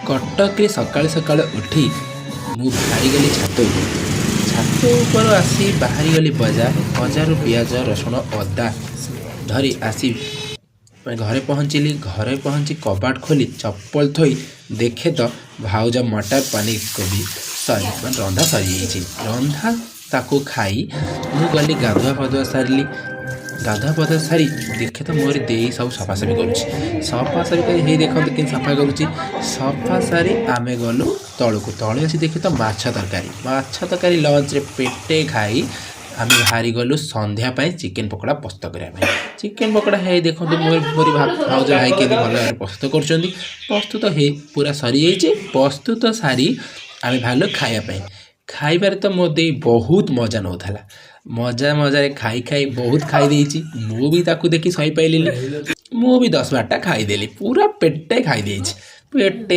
କଟକରେ ସକାଳୁ ସକାଳୁ ଉଠି ମୁଁ ବାହାରିଗଲି ଛାତ ଉପରକୁ। ଛାତ ଉପରୁ ଆସି ବାହାରିଗଲି ବଜାରରୁ ପିଆଜ ରସୁଣ ଅଦା ଧରି ଆସି ଘରେ ପହଞ୍ଚିଲି। ଘରେ ପହଞ୍ଚି କବାଟ ଖୋଲି ଚପଲ ଥୋଇ ଦେଖେ ତ ଭାଉଜ ମଟର ପନିର କୋବି ରନ୍ଧା ସରିଯାଇଛି। ରନ୍ଧା ତାକୁ ଖାଇ ମୁଁ ଗଲି ଗାଧୁଆ ପାଧୁଆ ସାରିଲି। ଗାଧୁଆ ପାଧୁଆ ସାରି ଦେଖେ ତ ମୋର ଦେଇ ସବୁ ସଫାସଫି କରୁଛି। ସଫାସଫି କରି ହେଇ ଦେଖନ୍ତୁ କେମିତି ସଫା କରୁଛି। ସଫା ସାରି ଆମେ ଗଲୁ ତଳକୁ। ତଳେ ଆସି ଦେଖେ ତ ମାଛ ତରକାରୀ ଲଞ୍ଚରେ ପେଟେ ଖାଇ ଆମେ ବାହାରି ଗଲୁ ସନ୍ଧ୍ୟା ପାଇଁ ଚିକେନ ପକୋଡ଼ା ପ୍ରସ୍ତୁତ କରିବା ପାଇଁ। ଚିକେନ ପକୋଡ଼ା ହେଇ ଦେଖନ୍ତୁ ମୋରି ଭାଉଜ ଭାଇ କେମିତି ଭଲ ଭାବରେ ପ୍ରସ୍ତୁତ କରୁଛନ୍ତି। ପ୍ରସ୍ତୁତ ହେଇ ପୁରା ସରିଯାଇଛି। ପ୍ରସ୍ତୁତ ସାରି ଆମେ ବାହାରିଲୁ ଖାଇବା ପାଇଁ। ଖାଇବାରେ ତ ମୋ ଦେଇ ବହୁତ ମଜା ନେଉଥିଲା। ମଜାରେ ଖାଇ ବହୁତ ଖାଇ ଦେଇଛି। ମୁଁ ବି ତାକୁ ଦେଖି ସହିପାରିଲିନି। ମୁଁ ବି 10-12ଟା ଖାଇଦେଲି। ପୁରା ପେଟେ ଖାଇ ଦେଇଛି। ପେଟେ